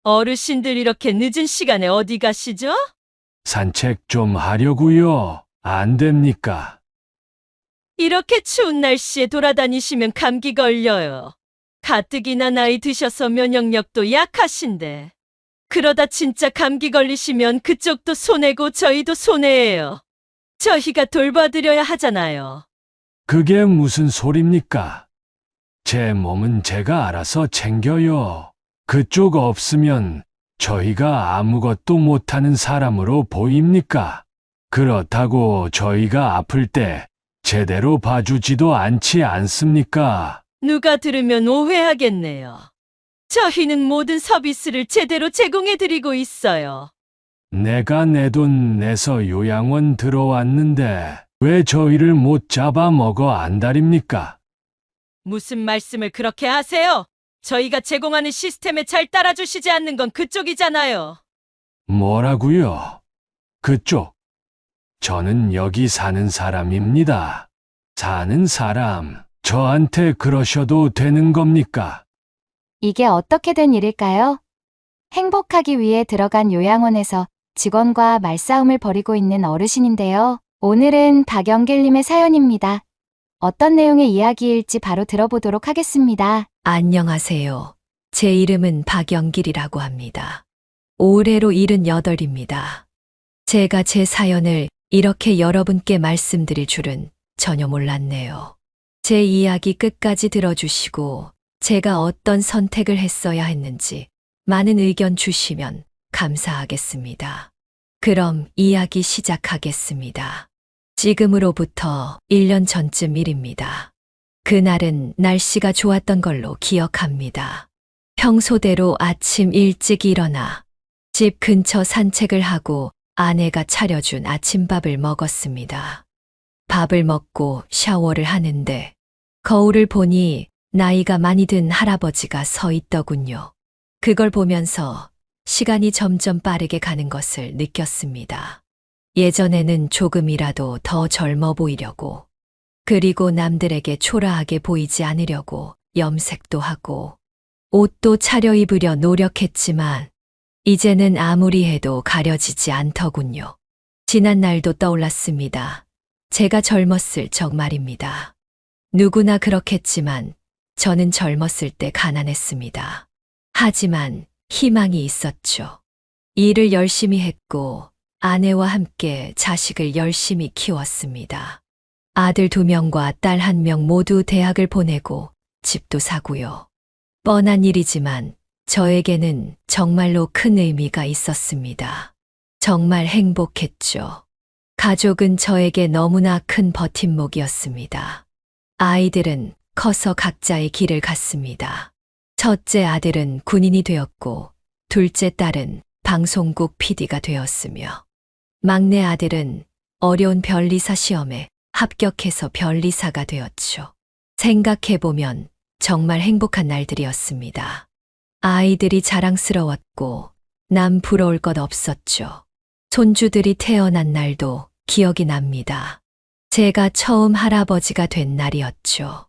어르신들 이렇게 늦은 시간에 어디 가시죠? 산책 좀 하려고요. 안 됩니까? 이렇게 추운 날씨에 돌아다니시면 감기 걸려요. 가뜩이나 나이 드셔서 면역력도 약하신데. 그러다 진짜 감기 걸리시면 그쪽도 손해고 저희도 손해예요. 저희가 돌봐드려야 하잖아요. 그게 무슨 소립니까? 제 몸은 제가 알아서 챙겨요. 그쪽 없으면 저희가 아무것도 못하는 사람으로 보입니까? 그렇다고 저희가 아플 때 제대로 봐주지도 않지 않습니까? 누가 들으면 오해하겠네요. 저희는 모든 서비스를 제대로 제공해드리고 있어요. 내가 내 돈 내서 요양원 들어왔는데 왜 저희를 못 잡아먹어 안달입니까? 무슨 말씀을 그렇게 하세요? 저희가 제공하는 시스템에 잘 따라주시지 않는 건 그쪽이잖아요. 뭐라고요? 그쪽. 저는 여기 사는 사람입니다. 사는 사람, 저한테 그러셔도 되는 겁니까? 이게 어떻게 된 일일까요? 행복하기 위해 들어간 요양원에서 직원과 말싸움을 벌이고 있는 어르신인데요. 오늘은 박영길님의 사연입니다. 어떤 내용의 이야기일지 바로 들어보도록 하겠습니다. 안녕하세요. 제 이름은 박영길이라고 합니다. 올해로 78입니다. 제가 제 사연을 이렇게 여러분께 말씀드릴 줄은 전혀 몰랐네요. 제 이야기 끝까지 들어주시고 제가 어떤 선택을 했어야 했는지 많은 의견 주시면 감사하겠습니다. 그럼 이야기 시작하겠습니다. 지금으로부터 1년 전쯤 일입니다. 그날은 날씨가 좋았던 걸로 기억합니다. 평소대로 아침 일찍 일어나 집 근처 산책을 하고 아내가 차려준 아침밥을 먹었습니다. 밥을 먹고 샤워를 하는데 거울을 보니 나이가 많이 든 할아버지가 서 있더군요. 그걸 보면서 시간이 점점 빠르게 가는 것을 느꼈습니다. 예전에는 조금이라도 더 젊어 보이려고, 그리고 남들에게 초라하게 보이지 않으려고 염색도 하고, 옷도 차려입으려 노력했지만, 이제는 아무리 해도 가려지지 않더군요. 지난 날도 떠올랐습니다. 제가 젊었을 적 말입니다. 누구나 그렇겠지만, 저는 젊었을 때 가난했습니다. 하지만 희망이 있었죠. 일을 열심히 했고 아내와 함께 자식을 열심히 키웠습니다. 아들 2명과 딸 1명 모두 대학을 보내고 집도 사고요. 뻔한 일이지만 저에게는 정말로 큰 의미가 있었습니다. 정말 행복했죠. 가족은 저에게 너무나 큰 버팀목이었습니다. 아이들은 커서 각자의 길을 갔습니다. 첫째 아들은 군인이 되었고, 둘째 딸은 방송국 PD가 되었으며, 막내 아들은 어려운 변리사 시험에 합격해서 변리사가 되었죠. 생각해보면 정말 행복한 날들이었습니다. 아이들이 자랑스러웠고, 남 부러울 것 없었죠. 손주들이 태어난 날도 기억이 납니다. 제가 처음 할아버지가 된 날이었죠.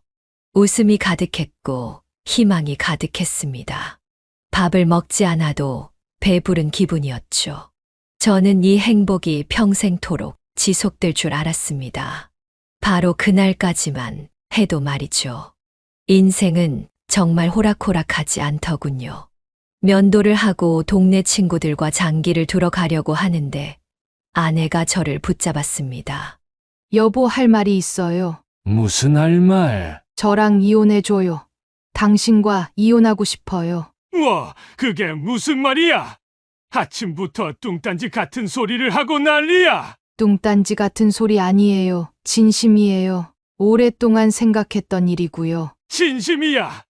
웃음이 가득했고, 희망이 가득했습니다. 밥을 먹지 않아도 배부른 기분이었죠. 저는 이 행복이 평생토록 지속될 줄 알았습니다. 바로 그날까지만 해도 말이죠. 인생은 정말 호락호락하지 않더군요. 면도를 하고 동네 친구들과 장기를 두러 가려고 하는데 아내가 저를 붙잡았습니다. 여보, 할 말이 있어요. 무슨 할 말? 저랑 이혼해줘요. 당신과 이혼하고 싶어요. 뭐, 그게 무슨 말이야? 아침부터 뚱딴지 같은 소리를 하고 난리야. 뚱딴지 같은 소리 아니에요. 진심이에요. 오랫동안 생각했던 일이고요. 진심이야.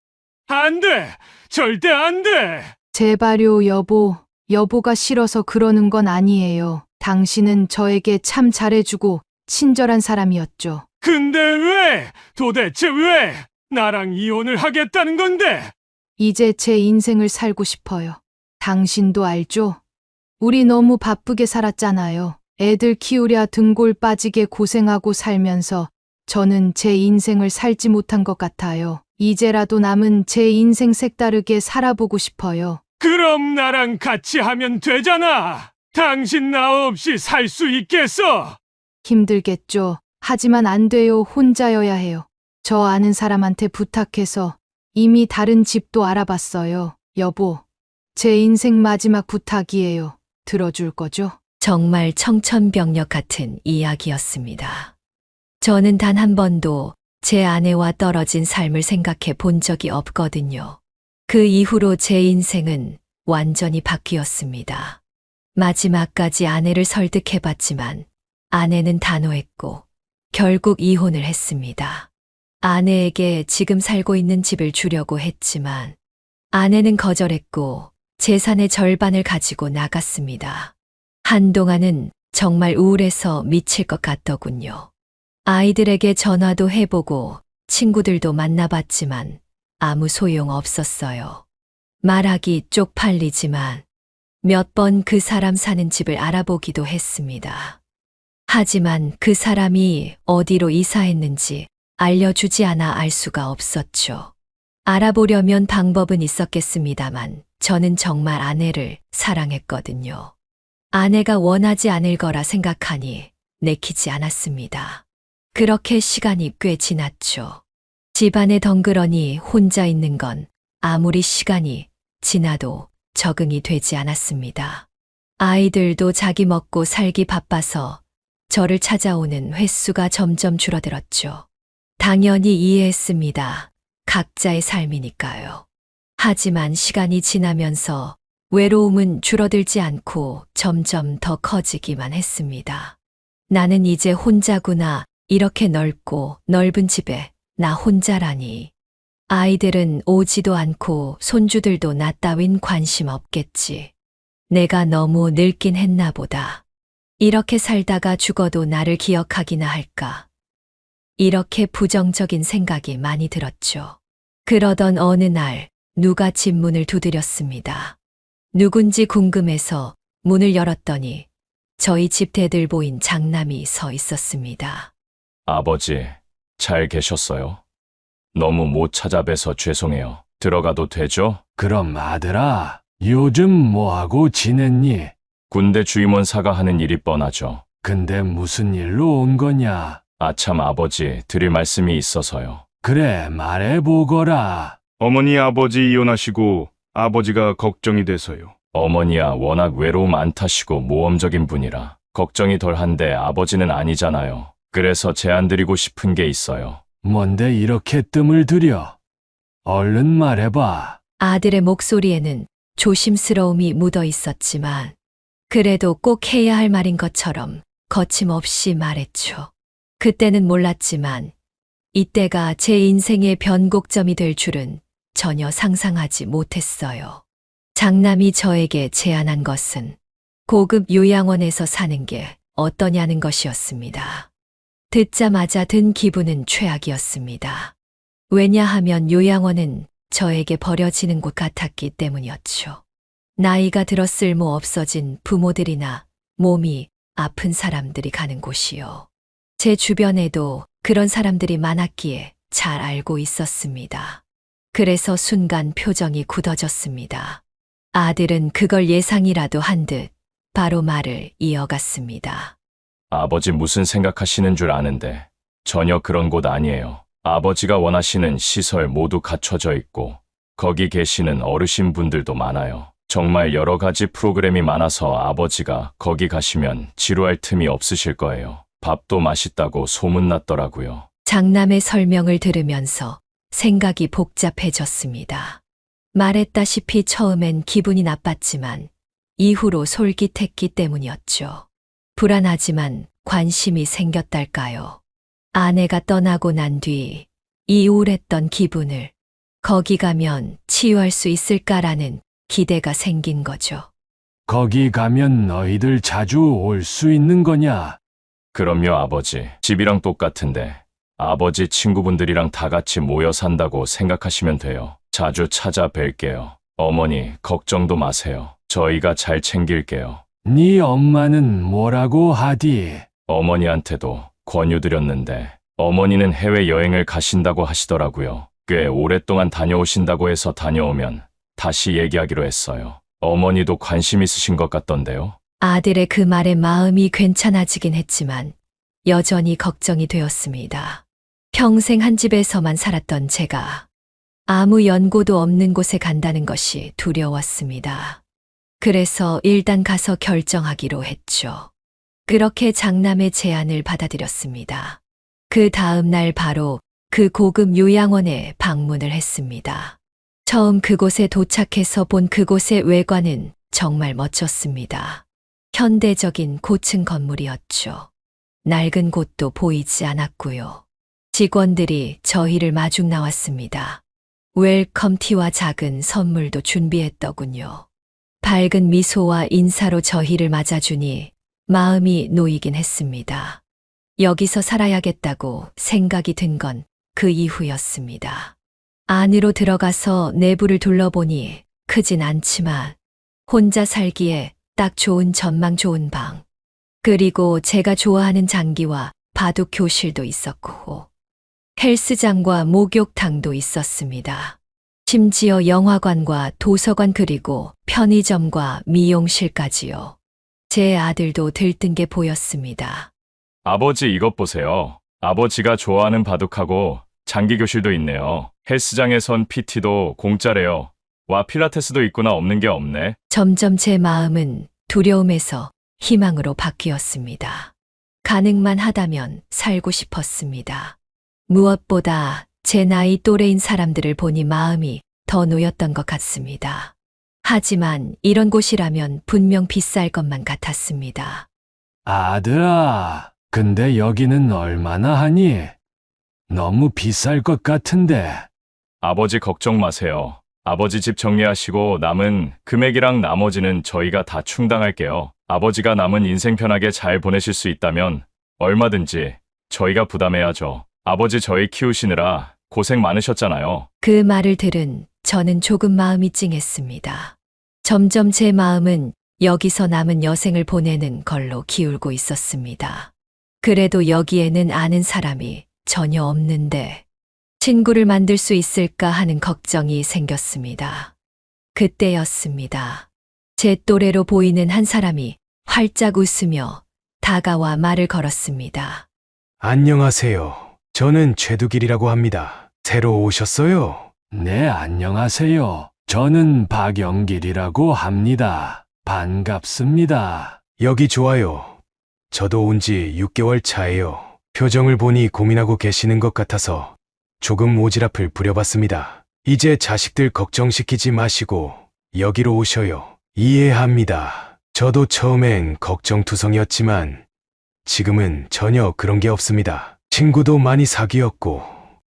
안 돼. 절대 안 돼. 제발요, 여보. 여보가 싫어서 그러는 건 아니에요. 당신은 저에게 참 잘해주고 친절한 사람이었죠. 근데 왜? 도대체 왜? 나랑 이혼을 하겠다는 건데? 이제 제 인생을 살고 싶어요. 당신도 알죠? 우리 너무 바쁘게 살았잖아요. 애들 키우랴 등골 빠지게 고생하고 살면서 저는 제 인생을 살지 못한 것 같아요. 이제라도 남은 제 인생 색다르게 살아보고 싶어요. 그럼 나랑 같이 하면 되잖아. 당신 나 없이 살 수 있겠어? 힘들겠죠. 하지만 안 돼요. 혼자여야 해요. 저 아는 사람한테 부탁해서 이미 다른 집도 알아봤어요. 여보, 제 인생 마지막 부탁이에요. 들어줄 거죠? 정말 청천벽력 같은 이야기였습니다. 저는 단 한 번도 제 아내와 떨어진 삶을 생각해 본 적이 없거든요. 그 이후로 제 인생은 완전히 바뀌었습니다. 마지막까지 아내를 설득해 봤지만 아내는 단호했고 결국 이혼을 했습니다. 아내에게 지금 살고 있는 집을 주려고 했지만 아내는 거절했고 재산의 절반을 가지고 나갔습니다. 한동안은 정말 우울해서 미칠 것 같더군요. 아이들에게 전화도 해보고 친구들도 만나봤지만 아무 소용 없었어요. 말하기 쪽팔리지만 몇 번 그 사람 사는 집을 알아보기도 했습니다. 하지만 그 사람이 어디로 이사했는지 알려주지 않아 알 수가 없었죠. 알아보려면 방법은 있었겠습니다만 저는 정말 아내를 사랑했거든요. 아내가 원하지 않을 거라 생각하니 내키지 않았습니다. 그렇게 시간이 꽤 지났죠. 집안에 덩그러니 혼자 있는 건 아무리 시간이 지나도 적응이 되지 않았습니다. 아이들도 자기 먹고 살기 바빠서 저를 찾아오는 횟수가 점점 줄어들었죠. 당연히 이해했습니다. 각자의 삶이니까요. 하지만 시간이 지나면서 외로움은 줄어들지 않고 점점 더 커지기만 했습니다. 나는 이제 혼자구나. 이렇게 넓고 넓은 집에 나 혼자라니. 아이들은 오지도 않고 손주들도 나 따윈 관심 없겠지. 내가 너무 늙긴 했나 보다. 이렇게 살다가 죽어도 나를 기억하기나 할까. 이렇게 부정적인 생각이 많이 들었죠. 그러던 어느 날 누가 집 문을 두드렸습니다. 누군지 궁금해서 문을 열었더니 저희 집 대들보인 장남이 서 있었습니다. 아버지, 잘 계셨어요? 너무 못 찾아뵈서 죄송해요. 들어가도 되죠? 그럼 아들아, 요즘 뭐하고 지냈니? 군대 주임원사가 하는 일이 뻔하죠. 근데 무슨 일로 온 거냐? 아참 아버지, 드릴 말씀이 있어서요. 그래, 말해보거라. 어머니 아버지 이혼하시고 아버지가 걱정이 돼서요. 어머니야 워낙 외로움 안 타시고 모험적인 분이라 걱정이 덜한데 아버지는 아니잖아요. 그래서 제안 드리고 싶은 게 있어요. 뭔데 이렇게 뜸을 들여? 얼른 말해봐. 아들의 목소리에는 조심스러움이 묻어 있었지만 그래도 꼭 해야 할 말인 것처럼 거침없이 말했죠. 그때는 몰랐지만 이때가 제 인생의 변곡점이 될 줄은 전혀 상상하지 못했어요. 장남이 저에게 제안한 것은 고급 요양원에서 사는 게 어떠냐는 것이었습니다. 듣자마자 든 기분은 최악이었습니다. 왜냐하면 요양원은 저에게 버려지는 곳 같았기 때문이었죠. 나이가 들어 쓸모 없어진 부모들이나 몸이 아픈 사람들이 가는 곳이요. 제 주변에도 그런 사람들이 많았기에 잘 알고 있었습니다. 그래서 순간 표정이 굳어졌습니다. 아들은 그걸 예상이라도 한 듯 바로 말을 이어갔습니다. 아버지 무슨 생각하시는 줄 아는데 전혀 그런 곳 아니에요. 아버지가 원하시는 시설 모두 갖춰져 있고 거기 계시는 어르신 분들도 많아요. 정말 여러 가지 프로그램이 많아서 아버지가 거기 가시면 지루할 틈이 없으실 거예요. 밥도 맛있다고 소문났더라고요. 장남의 설명을 들으면서 생각이 복잡해졌습니다. 말했다시피 처음엔 기분이 나빴지만 이후로 솔깃했기 때문이었죠. 불안하지만 관심이 생겼달까요. 아내가 떠나고 난 뒤 이 우울했던 기분을 거기 가면 치유할 수 있을까라는 기대가 생긴 거죠. 거기 가면 너희들 자주 올 수 있는 거냐? 그럼요 아버지. 집이랑 똑같은데 아버지 친구분들이랑 다 같이 모여 산다고 생각하시면 돼요. 자주 찾아뵐게요. 어머니 걱정도 마세요. 저희가 잘 챙길게요. 네 엄마는 뭐라고 하디? 어머니한테도 권유드렸는데 어머니는 해외여행을 가신다고 하시더라고요. 꽤 오랫동안 다녀오신다고 해서 다녀오면 다시 얘기하기로 했어요. 어머니도 관심 있으신 것 같던데요. 아들의 그 말에 마음이 괜찮아지긴 했지만 여전히 걱정이 되었습니다. 평생 한 집에서만 살았던 제가 아무 연고도 없는 곳에 간다는 것이 두려웠습니다. 그래서 일단 가서 결정하기로 했죠. 그렇게 장남의 제안을 받아들였습니다. 그 다음 날 바로 그 고급 요양원에 방문을 했습니다. 처음 그곳에 도착해서 본 그곳의 외관은 정말 멋졌습니다. 현대적인 고층 건물이었죠. 낡은 곳도 보이지 않았고요. 직원들이 저희를 마중 나왔습니다. 웰컴 티와 작은 선물도 준비했더군요. 밝은 미소와 인사로 저희를 맞아주니 마음이 놓이긴 했습니다. 여기서 살아야겠다고 생각이 든 건 그 이후였습니다. 안으로 들어가서 내부를 둘러보니 크진 않지만 혼자 살기에 딱 좋은 전망 좋은 방, 그리고 제가 좋아하는 장기와 바둑 교실도 있었고 헬스장과 목욕탕도 있었습니다. 심지어 영화관과 도서관 그리고 편의점과 미용실까지요. 제 아들도 들뜬 게 보였습니다. 아버지 이것 보세요. 아버지가 좋아하는 바둑하고 장기 교실도 있네요. 헬스장에선 PT도 공짜래요. 와 필라테스도 있구나. 없는 게 없네. 점점 제 마음은 두려움에서 희망으로 바뀌었습니다. 가능만 하다면 살고 싶었습니다. 무엇보다 제 나이 또래인 사람들을 보니 마음이 더 놓였던 것 같습니다. 하지만 이런 곳이라면 분명 비쌀 것만 같았습니다. 아들아, 근데 여기는 얼마나 하니? 너무 비쌀 것 같은데. 아버지 걱정 마세요. 아버지 집 정리하시고 남은 금액이랑 나머지는 저희가 다 충당할게요. 아버지가 남은 인생 편하게 잘 보내실 수 있다면 얼마든지 저희가 부담해야죠. 아버지 저희 키우시느라 고생 많으셨잖아요. 그 말을 들은 저는 조금 마음이 찡했습니다. 점점 제 마음은 여기서 남은 여생을 보내는 걸로 기울고 있었습니다. 그래도 여기에는 아는 사람이 전혀 없는데 친구를 만들 수 있을까 하는 걱정이 생겼습니다. 그때였습니다. 제 또래로 보이는 한 사람이 활짝 웃으며 다가와 말을 걸었습니다. 안녕하세요. 저는 최두길이라고 합니다. 새로 오셨어요? 네, 안녕하세요. 저는 박영길이라고 합니다. 반갑습니다. 여기 좋아요. 저도 온 지 6개월 차예요. 표정을 보니 고민하고 계시는 것 같아서 조금 오지랖을 부려봤습니다. 이제 자식들 걱정시키지 마시고 여기로 오셔요. 이해합니다. 저도 처음엔 걱정투성이었지만 지금은 전혀 그런 게 없습니다. 친구도 많이 사귀었고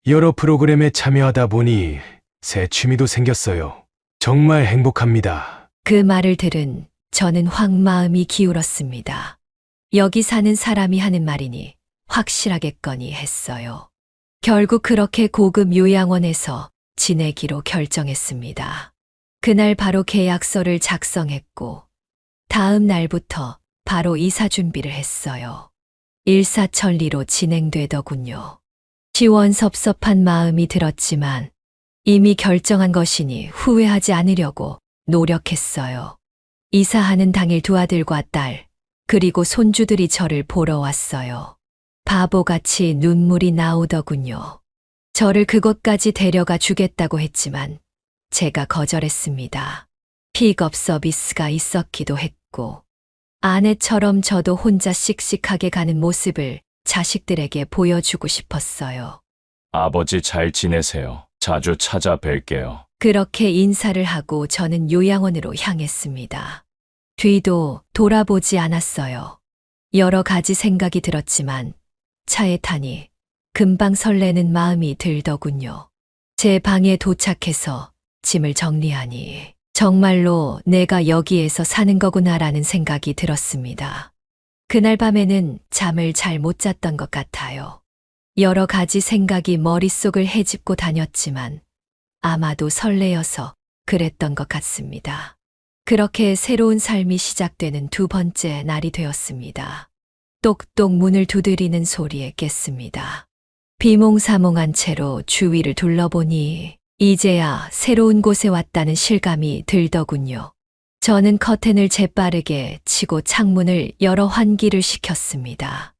여러 프로그램에 참여하다 보니 새 취미도 생겼어요. 정말 행복합니다. 그 말을 들은 저는 확 마음이 기울었습니다. 여기 사는 사람이 하는 말이니 확실하겠거니 했어요. 결국 그렇게 고급 요양원에서 지내기로 결정했습니다. 그날 바로 계약서를 작성했고 다음 날부터 바로 이사 준비를 했어요. 일사천리로 진행되더군요. 시원섭섭한 마음이 들었지만 이미 결정한 것이니 후회하지 않으려고 노력했어요. 이사하는 당일 두 아들과 딸, 그리고 손주들이 저를 보러 왔어요. 바보같이 눈물이 나오더군요. 저를 그곳까지 데려가 주겠다고 했지만 제가 거절했습니다. 픽업 서비스가 있었기도 했고 아내처럼 저도 혼자 씩씩하게 가는 모습을 자식들에게 보여주고 싶었어요. 아버지 잘 지내세요. 자주 찾아뵐게요. 그렇게 인사를 하고 저는 요양원으로 향했습니다. 뒤도 돌아보지 않았어요. 여러 가지 생각이 들었지만 차에 타니 금방 설레는 마음이 들더군요. 제 방에 도착해서 짐을 정리하니 정말로 내가 여기에서 사는 거구나라는 생각이 들었습니다. 그날 밤에는 잠을 잘 못 잤던 것 같아요. 여러 가지 생각이 머릿속을 헤집고 다녔지만 아마도 설레어서 그랬던 것 같습니다. 그렇게 새로운 삶이 시작되는 두 번째 날이 되었습니다. 똑똑 문을 두드리는 소리에 깼습니다. 비몽사몽한 채로 주위를 둘러보니 이제야 새로운 곳에 왔다는 실감이 들더군요. 저는 커튼을 재빠르게 치고 창문을 열어 환기를 시켰습니다.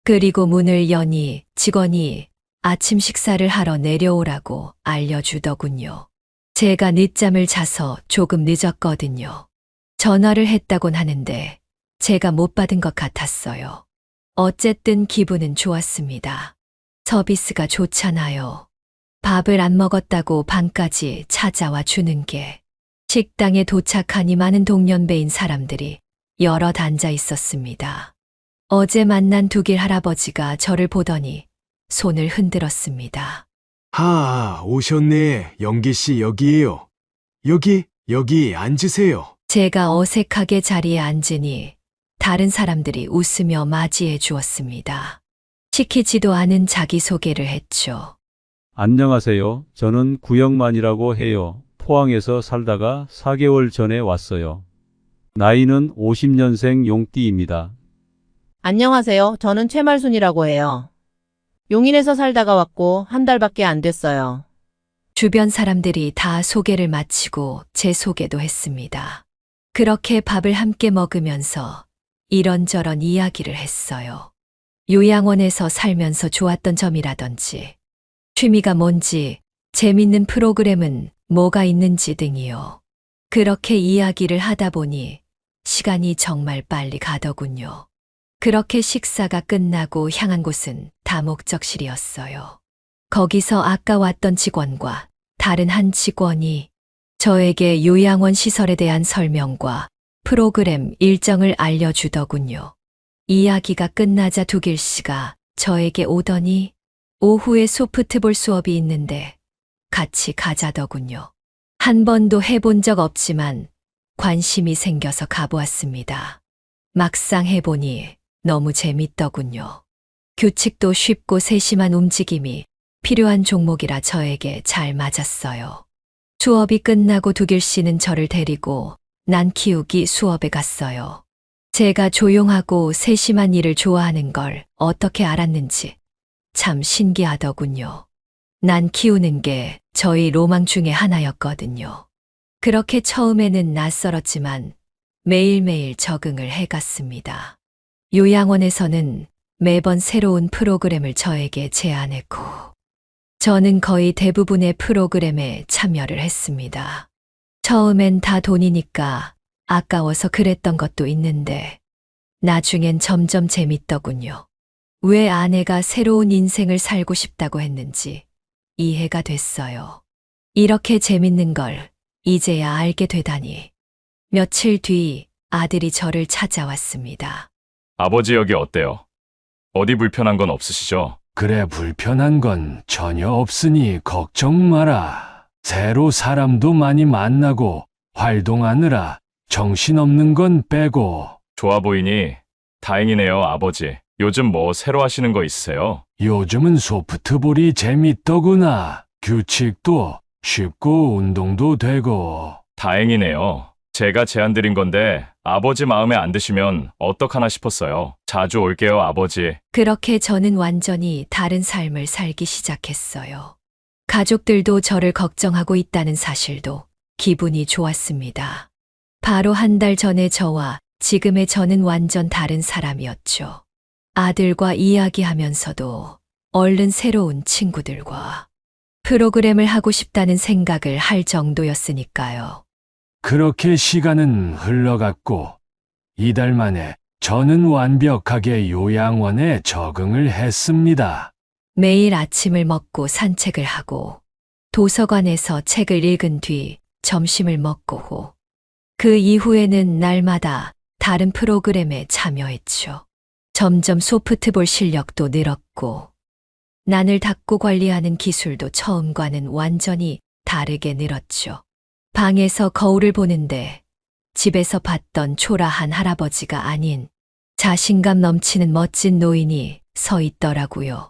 그리고 문을 여니 직원이 아침 식사를 하러 내려오라고 알려주더군요. 제가 늦잠을 자서 조금 늦었거든요. 전화를 했다곤 하는데 제가 못 받은 것 같았어요. 어쨌든 기분은 좋았습니다. 서비스가 좋잖아요. 밥을 안 먹었다고 방까지 찾아와 주는 게. 식당에 도착하니 많은 동년배인 사람들이 여럿 앉아 있었습니다. 어제 만난 두길 할아버지가 저를 보더니 손을 흔들었습니다. 오셨네. 영기씨 여기에요. 여기 앉으세요. 제가 어색하게 자리에 앉으니 다른 사람들이 웃으며 맞이해 주었습니다. 시키지도 않은 자기소개를 했죠. 안녕하세요. 저는 구영만이라고 해요. 포항에서 살다가 4개월 전에 왔어요. 나이는 50년생 용띠입니다. 안녕하세요. 저는 최말순이라고 해요. 용인에서 살다가 왔고 한 달밖에 안 됐어요. 주변 사람들이 다 소개를 마치고 제 소개도 했습니다. 그렇게 밥을 함께 먹으면서 이런저런 이야기를 했어요. 요양원에서 살면서 좋았던 점이라든지, 취미가 뭔지, 재밌는 프로그램은 뭐가 있는지 등이요. 그렇게 이야기를 하다 보니 시간이 정말 빨리 가더군요. 그렇게 식사가 끝나고 향한 곳은 다목적실이었어요. 거기서 아까 왔던 직원과 다른 한 직원이 저에게 요양원 시설에 대한 설명과 프로그램 일정을 알려주더군요. 이야기가 끝나자 두길 씨가 저에게 오더니 오후에 소프트볼 수업이 있는데 같이 가자더군요. 한 번도 해본 적 없지만 관심이 생겨서 가보았습니다. 막상 해보니 너무 재밌더군요. 규칙도 쉽고 세심한 움직임이 필요한 종목이라 저에게 잘 맞았어요. 수업이 끝나고 두길 씨는 저를 데리고 난 키우기 수업에 갔어요. 제가 조용하고 세심한 일을 좋아하는 걸 어떻게 알았는지 참 신기하더군요. 난 키우는 게 저희 로망 중에 하나였거든요. 그렇게 처음에는 낯설었지만 매일매일 적응을 해갔습니다. 요양원에서는 매번 새로운 프로그램을 저에게 제안했고, 저는 거의 대부분의 프로그램에 참여를 했습니다. 처음엔 다 돈이니까 아까워서 그랬던 것도 있는데, 나중엔 점점 재밌더군요. 왜 아내가 새로운 인생을 살고 싶다고 했는지 이해가 됐어요. 이렇게 재밌는 걸 이제야 알게 되다니. 며칠 뒤 아들이 저를 찾아왔습니다. 아버지 여기 어때요? 어디 불편한 건 없으시죠? 그래, 불편한 건 전혀 없으니 걱정 마라. 새로 사람도 많이 만나고 활동하느라 정신없는 건 빼고. 좋아 보이니 다행이네요, 아버지. 요즘 뭐 새로 하시는 거 있으세요? 요즘은 소프트볼이 재밌더구나. 규칙도 쉽고 운동도 되고. 다행이네요. 제가 제안 드린 건데 아버지 마음에 안 드시면 어떡하나 싶었어요. 자주 올게요, 아버지. 그렇게 저는 완전히 다른 삶을 살기 시작했어요. 가족들도 저를 걱정하고 있다는 사실도 기분이 좋았습니다. 바로 한 달 전에 저와 지금의 저는 완전 다른 사람이었죠. 아들과 이야기하면서도 얼른 새로운 친구들과 프로그램을 하고 싶다는 생각을 할 정도였으니까요. 그렇게 시간은 흘러갔고 2달 만에 저는 완벽하게 요양원에 적응을 했습니다. 매일 아침을 먹고 산책을 하고 도서관에서 책을 읽은 뒤 점심을 먹고 후 그 이후에는 날마다 다른 프로그램에 참여했죠. 점점 소프트볼 실력도 늘었고 난을 닦고 관리하는 기술도 처음과는 완전히 다르게 늘었죠. 방에서 거울을 보는데 집에서 봤던 초라한 할아버지가 아닌 자신감 넘치는 멋진 노인이 서 있더라고요.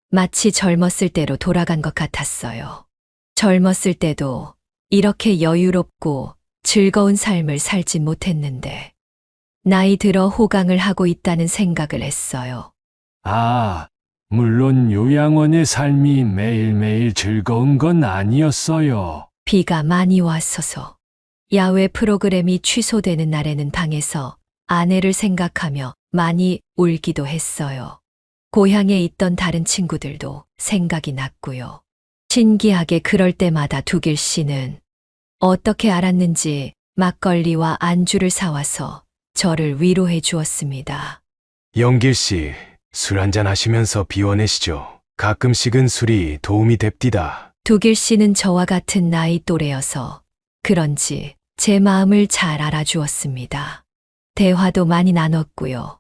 마치 젊었을 때로 돌아간 것 같았어요. 젊었을 때도 이렇게 여유롭고 즐거운 삶을 살진 못했는데 나이 들어 호강을 하고 있다는 생각을 했어요. 물론 요양원의 삶이 매일매일 즐거운 건 아니었어요. 비가 많이 왔어서 야외 프로그램이 취소되는 날에는 방에서 아내를 생각하며 많이 울기도 했어요. 고향에 있던 다른 친구들도 생각이 났고요. 신기하게 그럴 때마다 두길 씨는 어떻게 알았는지 막걸리와 안주를 사와서 저를 위로해 주었습니다. 영길 씨, 술 한잔 하시면서 비워내시죠. 가끔씩은 술이 도움이 됩디다. 두길 씨는 저와 같은 나이 또래여서 그런지 제 마음을 잘 알아주었습니다. 대화도 많이 나눴고요.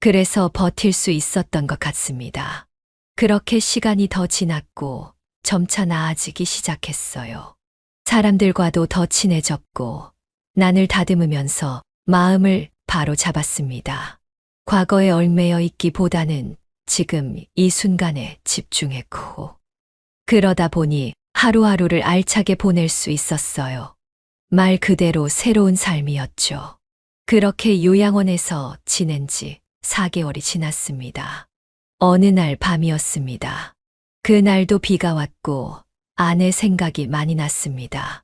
그래서 버틸 수 있었던 것 같습니다. 그렇게 시간이 더 지났고 점차 나아지기 시작했어요. 사람들과도 더 친해졌고 난을 다듬으면서 마음을 바로 잡았습니다. 과거에 얽매여 있기보다는 지금 이 순간에 집중했고 그러다 보니 하루하루를 알차게 보낼 수 있었어요. 말 그대로 새로운 삶이었죠. 그렇게 요양원에서 지낸 지 4개월이 지났습니다. 어느 날 밤이었습니다. 그날도 비가 왔고 아내 생각이 많이 났습니다.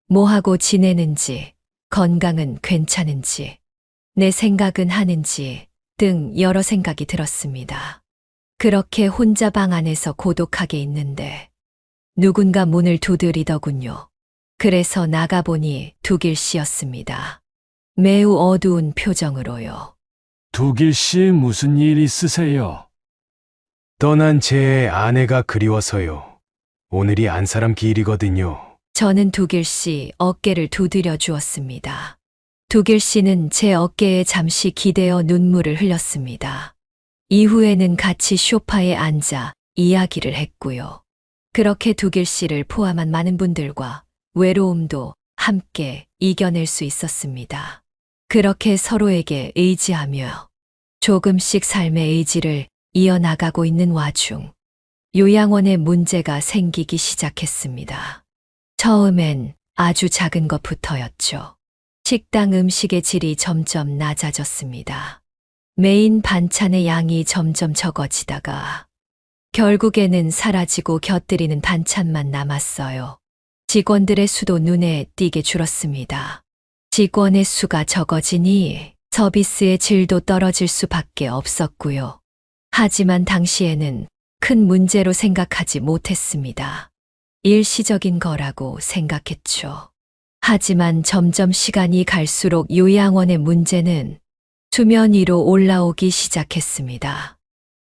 뭐하고 지내는지, 건강은 괜찮은지, 내 생각은 하는지 등 여러 생각이 들었습니다. 그렇게 혼자 방 안에서 고독하게 있는데 누군가 문을 두드리더군요. 그래서 나가보니 두길 씨였습니다. 매우 어두운 표정으로요. 두길 씨 무슨 일 있으세요? 떠난 제 아내가 그리워서요. 오늘이 안사람 기일이거든요. 저는 두길 씨 어깨를 두드려 주었습니다. 두길 씨는 제 어깨에 잠시 기대어 눈물을 흘렸습니다. 이후에는 같이 소파에 앉아 이야기를 했고요. 그렇게 두길 씨를 포함한 많은 분들과 외로움도 함께 이겨낼 수 있었습니다. 그렇게 서로에게 의지하며 조금씩 삶의 의지를 이어나가고 있는 와중 요양원에 문제가 생기기 시작했습니다. 처음엔 아주 작은 것부터였죠. 식당 음식의 질이 점점 낮아졌습니다. 메인 반찬의 양이 점점 적어지다가 결국에는 사라지고 곁들이는 반찬만 남았어요. 직원들의 수도 눈에 띄게 줄었습니다. 직원의 수가 적어지니 서비스의 질도 떨어질 수밖에 없었고요. 하지만 당시에는 큰 문제로 생각하지 못했습니다. 일시적인 거라고 생각했죠. 하지만 점점 시간이 갈수록 요양원의 문제는 수면 위로 올라오기 시작했습니다.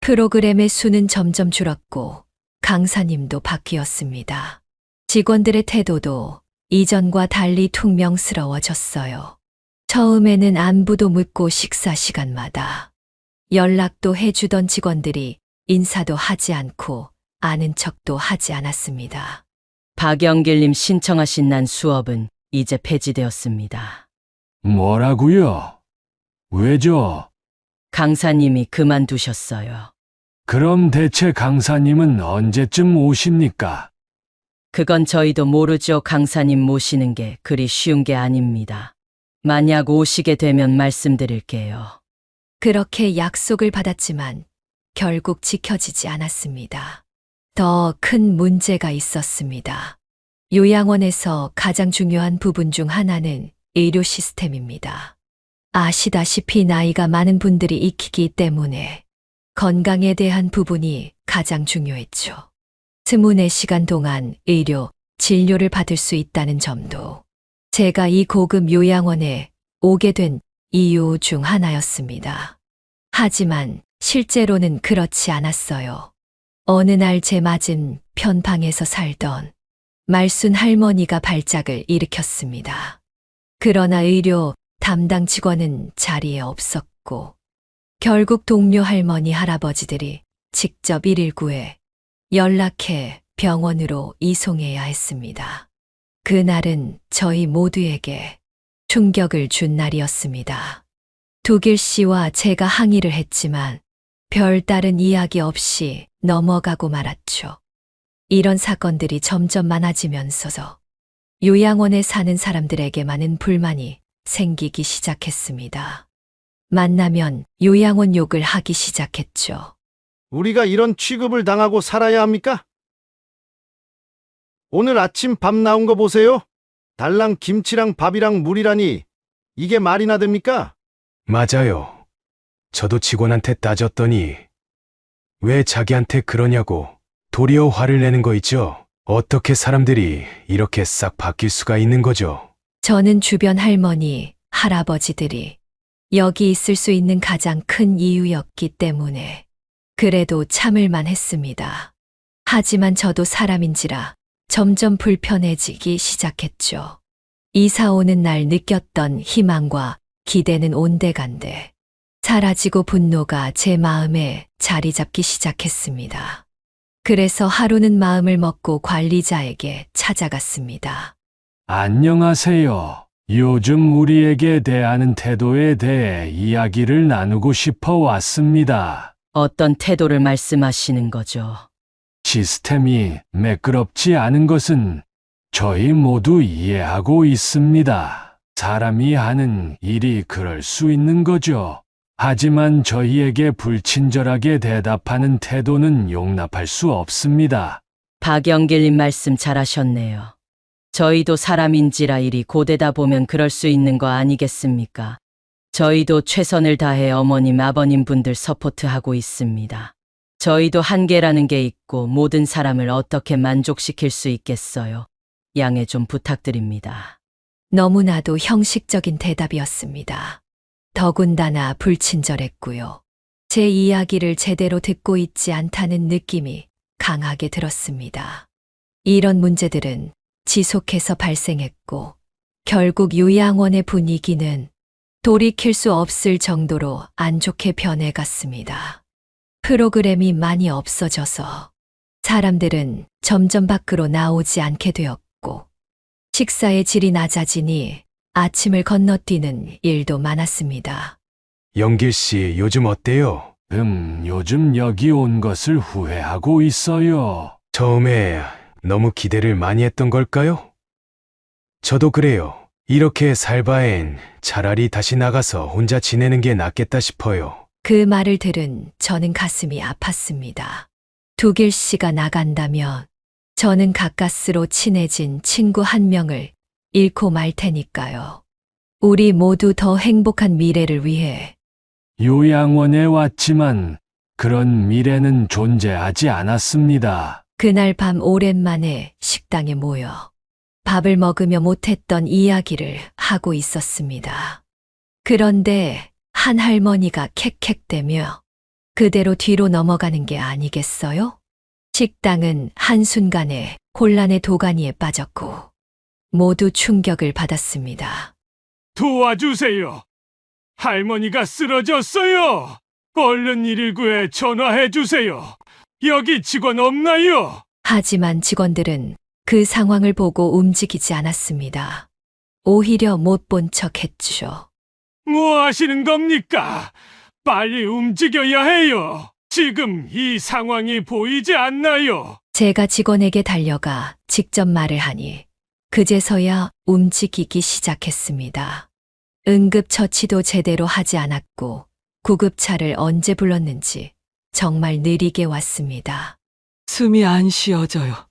프로그램의 수는 점점 줄었고 강사님도 바뀌었습니다. 직원들의 태도도 이전과 달리 퉁명스러워졌어요. 처음에는 안부도 묻고 식사 시간마다 연락도 해주던 직원들이 인사도 하지 않고 아는 척도 하지 않았습니다. 박영길님 신청하신 난 수업은 이제 폐지되었습니다. 뭐라고요? 왜죠? 강사님이 그만두셨어요. 그럼 대체 강사님은 언제쯤 오십니까? 그건 저희도 모르죠. 강사님 모시는 게 그리 쉬운 게 아닙니다. 만약 오시게 되면 말씀드릴게요. 그렇게 약속을 받았지만 결국 지켜지지 않았습니다. 더 큰 문제가 있었습니다. 요양원에서 가장 중요한 부분 중 하나는 의료 시스템입니다. 아시다시피 나이가 많은 분들이 익히기 때문에 건강에 대한 부분이 가장 중요했죠. 24시간 동안 의료, 진료를 받을 수 있다는 점도 제가 이 고급 요양원에 오게 된 이유 중 하나였습니다. 하지만 실제로는 그렇지 않았어요. 어느 날 제 맞은 편방에서 살던 말순 할머니가 발작을 일으켰습니다. 그러나 의료 담당 직원은 자리에 없었고 결국 동료 할머니 할아버지들이 직접 119에 연락해 병원으로 이송해야 했습니다. 그날은 저희 모두에게 충격을 준 날이었습니다. 두길 씨와 제가 항의를 했지만 별다른 이야기 없이 넘어가고 말았죠. 이런 사건들이 점점 많아지면서 요양원에 사는 사람들에게 많은 불만이 생기기 시작했습니다. 만나면 요양원 욕을 하기 시작했죠. 우리가 이런 취급을 당하고 살아야 합니까? 오늘 아침 밥 나온 거 보세요. 달랑 김치랑 밥이랑 물이라니 이게 말이나 됩니까? 맞아요. 저도 직원한테 따졌더니 왜 자기한테 그러냐고 도리어 화를 내는 거 있죠. 어떻게 사람들이 이렇게 싹 바뀔 수가 있는 거죠? 저는 주변 할머니, 할아버지들이 여기 있을 수 있는 가장 큰 이유였기 때문에 그래도 참을만 했습니다. 하지만 저도 사람인지라 점점 불편해지기 시작했죠. 이사 오는 날 느꼈던 희망과 기대는 온데간데 사라지고 분노가 제 마음에 자리 잡기 시작했습니다. 그래서 하루는 마음을 먹고 관리자에게 찾아갔습니다. 안녕하세요. 요즘 우리에게 대하는 태도에 대해 이야기를 나누고 싶어 왔습니다. 어떤 태도를 말씀하시는 거죠? 시스템이 매끄럽지 않은 것은 저희 모두 이해하고 있습니다. 사람이 하는 일이 그럴 수 있는 거죠. 하지만 저희에게 불친절하게 대답하는 태도는 용납할 수 없습니다. 박영길님 말씀 잘하셨네요. 저희도 사람인지라 일이 고되다 보면 그럴 수 있는 거 아니겠습니까? 저희도 최선을 다해 어머님, 아버님 분들 서포트하고 있습니다. 저희도 한계라는 게 있고 모든 사람을 어떻게 만족시킬 수 있겠어요? 양해 좀 부탁드립니다. 너무나도 형식적인 대답이었습니다. 더군다나 불친절했고요. 제 이야기를 제대로 듣고 있지 않다는 느낌이 강하게 들었습니다. 이런 문제들은 지속해서 발생했고 결국 요양원의 분위기는 돌이킬 수 없을 정도로 안 좋게 변해갔습니다. 프로그램이 많이 없어져서 사람들은 점점 밖으로 나오지 않게 되었고 식사의 질이 낮아지니 아침을 건너뛰는 일도 많았습니다. 영길 씨, 요즘 어때요? 요즘 여기 온 것을 후회하고 있어요. 처음에 너무 기대를 많이 했던 걸까요? 저도 그래요. 이렇게 살 바엔 차라리 다시 나가서 혼자 지내는 게 낫겠다 싶어요. 그 말을 들은 저는 가슴이 아팠습니다. 두길 씨가 나간다면 저는 가까스로 친해진 친구 한 명을 잃고 말 테니까요. 우리 모두 더 행복한 미래를 위해. 요양원에 왔지만 그런 미래는 존재하지 않았습니다. 그날 밤 오랜만에 식당에 모여 밥을 먹으며 못했던 이야기를 하고 있었습니다. 그런데 한 할머니가 캑캑대며 그대로 뒤로 넘어가는 게 아니겠어요? 식당은 한순간에 혼란의 도가니에 빠졌고 모두 충격을 받았습니다. 도와주세요. 할머니가 쓰러졌어요. 얼른 119에 전화해 주세요. 여기 직원 없나요? 하지만 직원들은 그 상황을 보고 움직이지 않았습니다. 오히려 못 본 척 했죠. 뭐 하시는 겁니까? 빨리 움직여야 해요. 지금 이 상황이 보이지 않나요? 제가 직원에게 달려가 직접 말을 하니 그제서야 움직이기 시작했습니다. 응급처치도 제대로 하지 않았고 구급차를 언제 불렀는지 정말 느리게 왔습니다. 숨이 안 쉬어져요.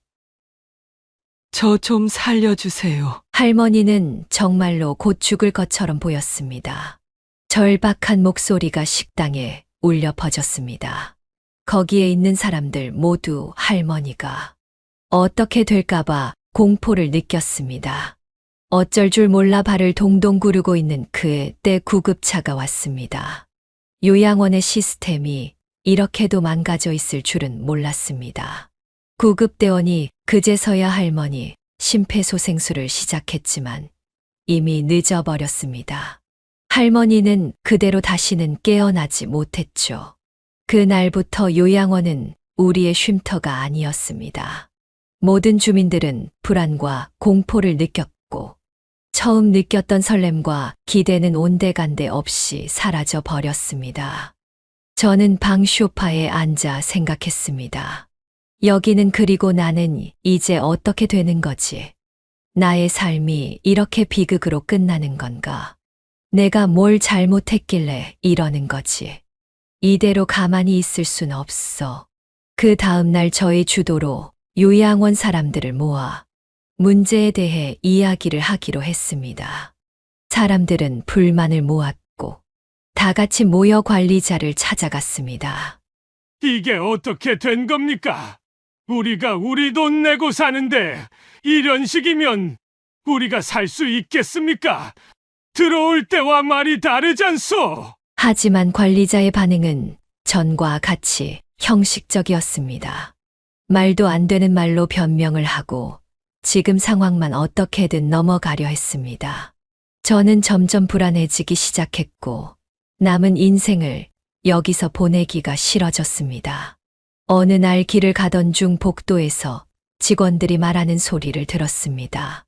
저 좀 살려주세요. 할머니는 정말로 곧 죽을 것처럼 보였습니다. 절박한 목소리가 식당에 울려 퍼졌습니다. 거기에 있는 사람들 모두 할머니가 어떻게 될까봐 공포를 느꼈습니다. 어쩔 줄 몰라 발을 동동 구르고 있는 그때 구급차가 왔습니다. 요양원의 시스템이 이렇게도 망가져 있을 줄은 몰랐습니다. 구급대원이 그제서야 할머니 심폐소생술을 시작했지만 이미 늦어버렸습니다. 할머니는 그대로 다시는 깨어나지 못했죠. 그날부터 요양원은 우리의 쉼터가 아니었습니다. 모든 주민들은 불안과 공포를 느꼈고 처음 느꼈던 설렘과 기대는 온데간데 없이 사라져 버렸습니다. 저는 방 소파에 앉아 생각했습니다. 여기는 그리고 나는 이제 어떻게 되는 거지? 나의 삶이 이렇게 비극으로 끝나는 건가? 내가 뭘 잘못했길래 이러는 거지? 이대로 가만히 있을 순 없어. 그 다음 날 저의 주도로 요양원 사람들을 모아 문제에 대해 이야기를 하기로 했습니다. 사람들은 불만을 모았고 다 같이 모여 관리자를 찾아갔습니다. 이게 어떻게 된 겁니까? 우리가 우리 돈 내고 사는데 이런 식이면 우리가 살 수 있겠습니까? 들어올 때와 말이 다르잖소. 하지만 관리자의 반응은 전과 같이 형식적이었습니다. 말도 안 되는 말로 변명을 하고 지금 상황만 어떻게든 넘어가려 했습니다. 저는 점점 불안해지기 시작했고 남은 인생을 여기서 보내기가 싫어졌습니다. 어느 날 길을 가던 중 복도에서 직원들이 말하는 소리를 들었습니다.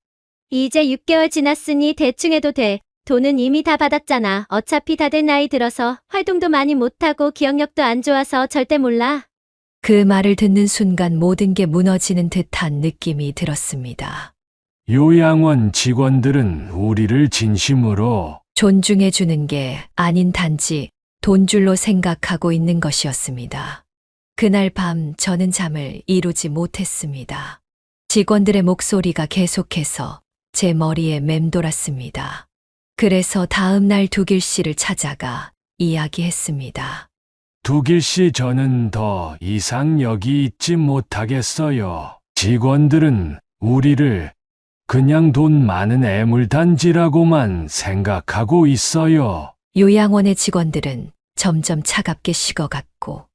이제 6개월 지났으니 대충 해도 돼. 돈은 이미 다 받았잖아. 어차피 다들 나이 들어서 활동도 많이 못하고 기억력도 안 좋아서 절대 몰라. 그 말을 듣는 순간 모든 게 무너지는 듯한 느낌이 들었습니다. 요양원 직원들은 우리를 진심으로 존중해 주는 게 아닌 단지 돈줄로 생각하고 있는 것이었습니다. 그날 밤 저는 잠을 이루지 못했습니다. 직원들의 목소리가 계속해서 제 머리에 맴돌았습니다. 그래서 다음 날 두길 씨를 찾아가 이야기했습니다. 두길 씨, 저는 더 이상 여기 있지 못하겠어요. 직원들은 우리를 그냥 돈 많은 애물단지라고만 생각하고 있어요. 요양원의 직원들은 점점 차갑게 식어갔고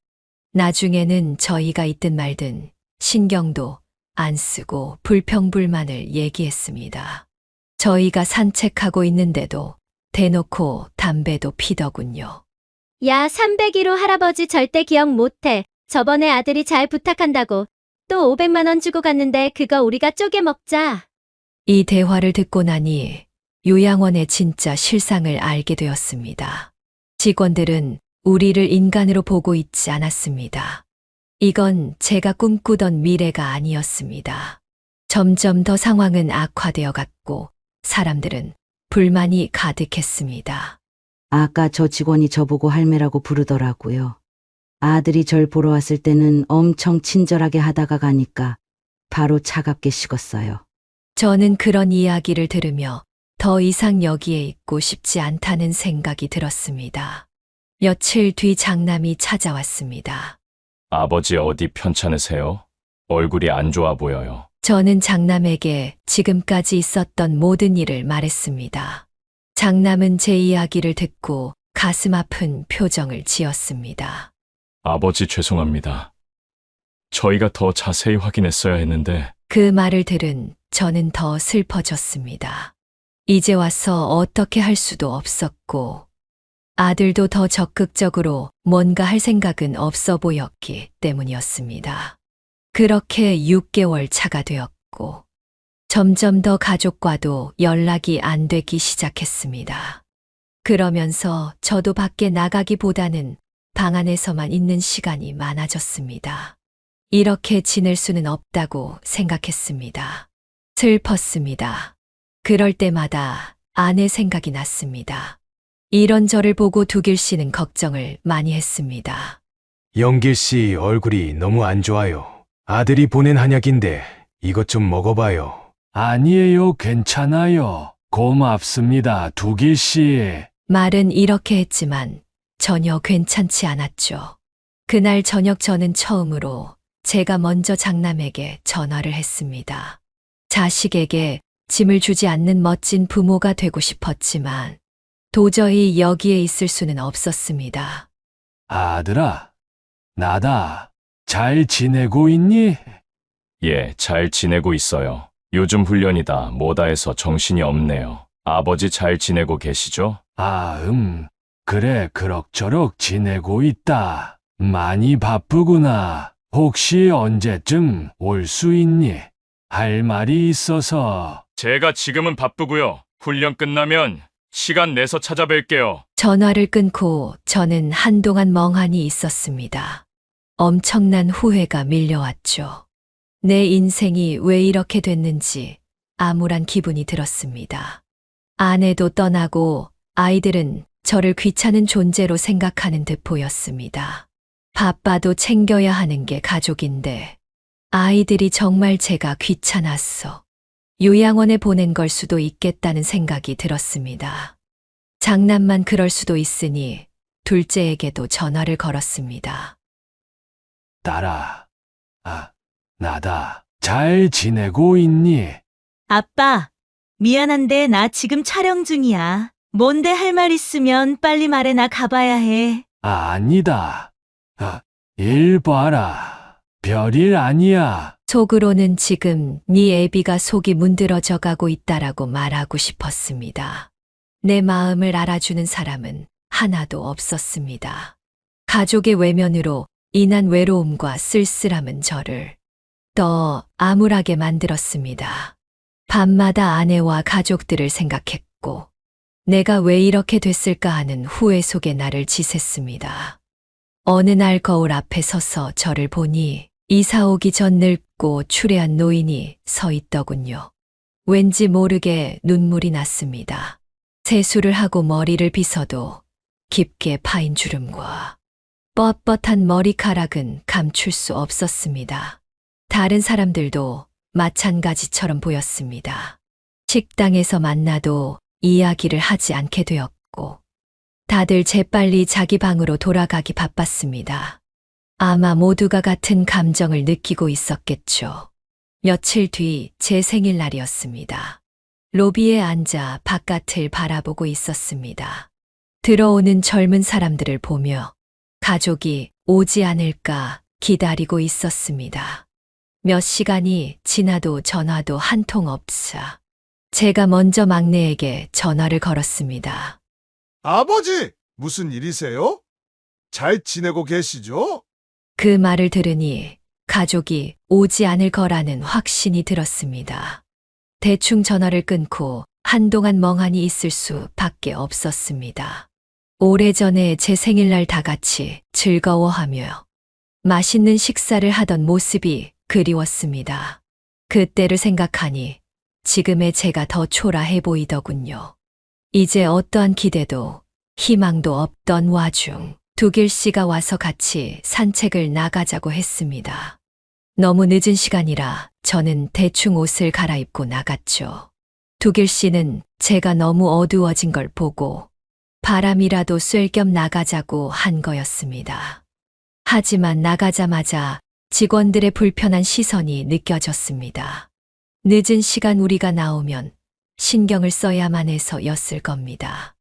나중에는 저희가 있든 말든 신경도 안 쓰고 불평불만을 얘기했습니다. 저희가 산책하고 있는데도 대놓고 담배도 피더군요. 야, 301호 할아버지 절대 기억 못해. 저번에 아들이 잘 부탁한다고 또 500만 원 주고 갔는데 그거 우리가 쪼개 먹자. 이 대화를 듣고 나니 요양원의 진짜 실상을 알게 되었습니다. 직원들은 우리를 인간으로 보고 있지 않았습니다. 이건 제가 꿈꾸던 미래가 아니었습니다. 점점 더 상황은 악화되어 갔고 사람들은 불만이 가득했습니다. 아까 저 직원이 저보고 할매라고 부르더라고요. 아들이 절 보러 왔을 때는 엄청 친절하게 하다가 가니까 바로 차갑게 식었어요. 저는 그런 이야기를 들으며 더 이상 여기에 있고 싶지 않다는 생각이 들었습니다. 며칠 뒤 장남이 찾아왔습니다. 아버지 어디 편찮으세요? 얼굴이 안 좋아 보여요. 저는 장남에게 지금까지 있었던 모든 일을 말했습니다. 장남은 제 이야기를 듣고 가슴 아픈 표정을 지었습니다. 아버지 죄송합니다. 저희가 더 자세히 확인했어야 했는데. 그 말을 들은 저는 더 슬퍼졌습니다. 이제 와서 어떻게 할 수도 없었고 아들도 더 적극적으로 뭔가 할 생각은 없어 보였기 때문이었습니다. 그렇게 6개월 차가 되었고 점점 더 가족과도 연락이 안 되기 시작했습니다. 그러면서 저도 밖에 나가기보다는 방 안에서만 있는 시간이 많아졌습니다. 이렇게 지낼 수는 없다고 생각했습니다. 슬펐습니다. 그럴 때마다 아내 생각이 났습니다. 이런 저를 보고 두길 씨는 걱정을 많이 했습니다. 영길 씨 얼굴이 너무 안 좋아요. 아들이 보낸 한약인데 이것 좀 먹어봐요. 아니에요, 괜찮아요. 고맙습니다, 두길 씨. 말은 이렇게 했지만 전혀 괜찮지 않았죠. 그날 저녁 저는 처음으로 제가 먼저 장남에게 전화를 했습니다. 자식에게 짐을 주지 않는 멋진 부모가 되고 싶었지만 도저히 여기에 있을 수는 없었습니다. 아들아, 나다. 잘 지내고 있니? 예, 잘 지내고 있어요. 요즘 훈련이다 뭐다 해서 정신이 없네요. 아버지 잘 지내고 계시죠? 그래, 그럭저럭 지내고 있다. 많이 바쁘구나. 혹시 언제쯤 올 수 있니? 할 말이 있어서. 제가 지금은 바쁘고요. 훈련 끝나면 시간 내서 찾아뵐게요. 전화를 끊고 저는 한동안 멍하니 있었습니다. 엄청난 후회가 밀려왔죠. 내 인생이 왜 이렇게 됐는지 암울한 기분이 들었습니다. 아내도 떠나고 아이들은 저를 귀찮은 존재로 생각하는 듯 보였습니다. 바빠도 챙겨야 하는 게 가족인데 아이들이 정말 제가 귀찮았어. 요양원에 보낸 걸 수도 있겠다는 생각이 들었습니다. 장난만 그럴 수도 있으니 둘째에게도 전화를 걸었습니다. 딸아, 나다. 잘 지내고 있니? 아빠, 미안한데 나 지금 촬영 중이야. 뭔데 할 말 있으면 빨리 말해, 나 가봐야 해. 아니다. 일 봐라. 별일 아니야. 속으로는 지금 네 애비가 속이 문드러져 가고 있다라고 말하고 싶었습니다. 내 마음을 알아주는 사람은 하나도 없었습니다. 가족의 외면으로 인한 외로움과 쓸쓸함은 저를 더 암울하게 만들었습니다. 밤마다 아내와 가족들을 생각했고 내가 왜 이렇게 됐을까 하는 후회 속에 나를 지샜습니다. 어느 날 거울 앞에 서서 저를 보니 이사 오기 전 늙고 추레한 노인이 서 있더군요. 왠지 모르게 눈물이 났습니다. 세수를 하고 머리를 빗어도 깊게 파인 주름과 뻣뻣한 머리카락은 감출 수 없었습니다. 다른 사람들도 마찬가지처럼 보였습니다. 식당에서 만나도 이야기를 하지 않게 되었고 다들 재빨리 자기 방으로 돌아가기 바빴습니다. 아마 모두가 같은 감정을 느끼고 있었겠죠. 며칠 뒤 제 생일날이었습니다. 로비에 앉아 바깥을 바라보고 있었습니다. 들어오는 젊은 사람들을 보며 가족이 오지 않을까 기다리고 있었습니다. 몇 시간이 지나도 전화도 한 통 없사 제가 먼저 막내에게 전화를 걸었습니다. 아버지, 무슨 일이세요? 잘 지내고 계시죠? 그 말을 들으니 가족이 오지 않을 거라는 확신이 들었습니다. 대충 전화를 끊고 한동안 멍하니 있을 수밖에 없었습니다. 오래전에 제 생일날 다 같이 즐거워하며 맛있는 식사를 하던 모습이 그리웠습니다. 그때를 생각하니 지금의 제가 더 초라해 보이더군요. 이제 어떠한 기대도 희망도 없던 와중 두길 씨가 와서 같이 산책을 나가자고 했습니다. 너무 늦은 시간이라 저는 대충 옷을 갈아입고 나갔죠. 두길 씨는 제가 너무 어두워진 걸 보고 바람이라도 쐴 겸 나가자고 한 거였습니다. 하지만 나가자마자 직원들의 불편한 시선이 느껴졌습니다. 늦은 시간 우리가 나오면 신경을 써야만 해서였을 겁니다.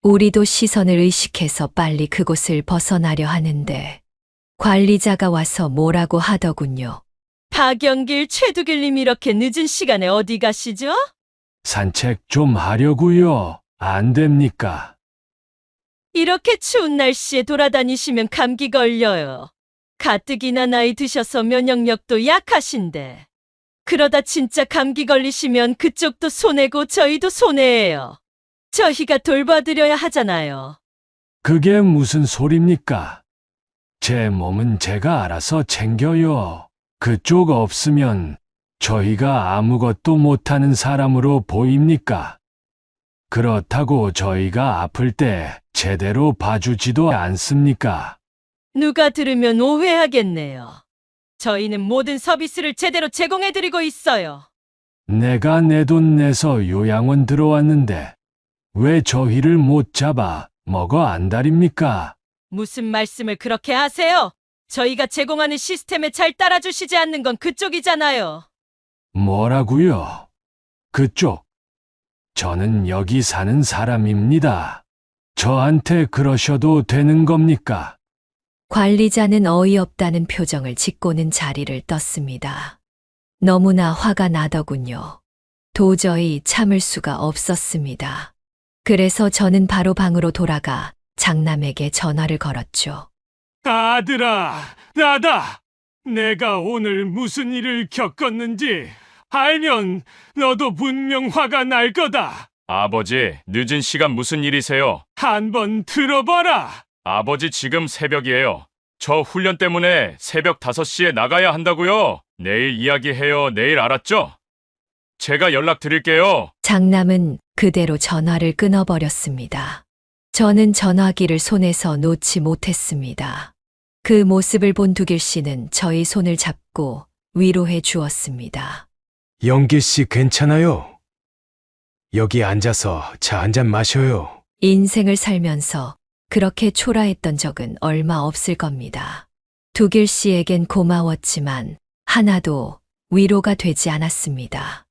우리도 시선을 의식해서 빨리 그곳을 벗어나려 하는데 관리자가 와서 뭐라고 하더군요. 박영길, 최두길님 이렇게 늦은 시간에 어디 가시죠? 산책 좀 하려고요. 안 됩니까? 이렇게 추운 날씨에 돌아다니시면 감기 걸려요. 가뜩이나 나이 드셔서 면역력도 약하신데. 그러다 진짜 감기 걸리시면 그쪽도 손해고 저희도 손해예요. 저희가 돌봐드려야 하잖아요. 그게 무슨 소립니까? 제 몸은 제가 알아서 챙겨요. 그쪽 없으면 저희가 아무것도 못하는 사람으로 보입니까? 그렇다고 저희가 아플 때 제대로 봐주지도 않습니까? 누가 들으면 오해하겠네요. 저희는 모든 서비스를 제대로 제공해드리고 있어요. 내가 내 돈 내서 요양원 들어왔는데 왜 저희를 못 잡아 먹어 안달입니까? 무슨 말씀을 그렇게 하세요? 저희가 제공하는 시스템에 잘 따라주시지 않는 건 그쪽이잖아요. 뭐라고요? 그쪽? 저는 여기 사는 사람입니다. 저한테 그러셔도 되는 겁니까? 관리자는 어이없다는 표정을 짓고는 자리를 떴습니다. 너무나 화가 나더군요. 도저히 참을 수가 없었습니다. 그래서 저는 바로 방으로 돌아가 장남에게 전화를 걸었죠. 아들아, 나다. 내가 오늘 무슨 일을 겪었는지 알면 너도 분명 화가 날 거다. 아버지, 늦은 시간 무슨 일이세요? 한번 들어봐라. 아버지 지금 새벽이에요. 저 훈련 때문에 새벽 5시에 나가야 한다고요. 내일 이야기해요. 내일 알았죠? 제가 연락드릴게요. 장남은 그대로 전화를 끊어버렸습니다. 저는 전화기를 손에서 놓지 못했습니다. 그 모습을 본 두길 씨는 저희 손을 잡고 위로해 주었습니다. 영길 씨 괜찮아요? 여기 앉아서 차 한 잔 마셔요. 인생을 살면서 그렇게 초라했던 적은 얼마 없을 겁니다. 두길 씨에겐 고마웠지만 하나도 위로가 되지 않았습니다.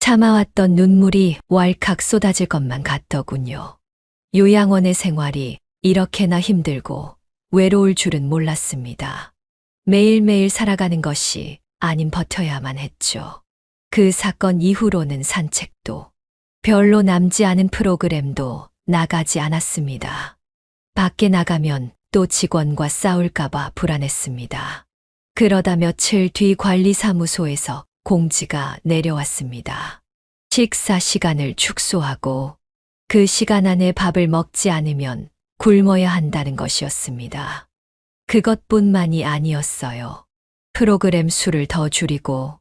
참아왔던 눈물이 왈칵 쏟아질 것만 같더군요. 요양원의 생활이 이렇게나 힘들고 외로울 줄은 몰랐습니다. 매일매일 살아가는 것이 아님 버텨야만 했죠. 그 사건 이후로는 산책도 별로 남지 않은 프로그램도 나가지 않았습니다. 밖에 나가면 또 직원과 싸울까봐 불안했습니다. 그러다 며칠 뒤 관리사무소에서 공지가 내려왔습니다. 식사 시간을 축소하고 그 시간 안에 밥을 먹지 않으면 굶어야 한다는 것이었습니다. 그것뿐만이 아니었어요. 프로그램 수를 더 줄이고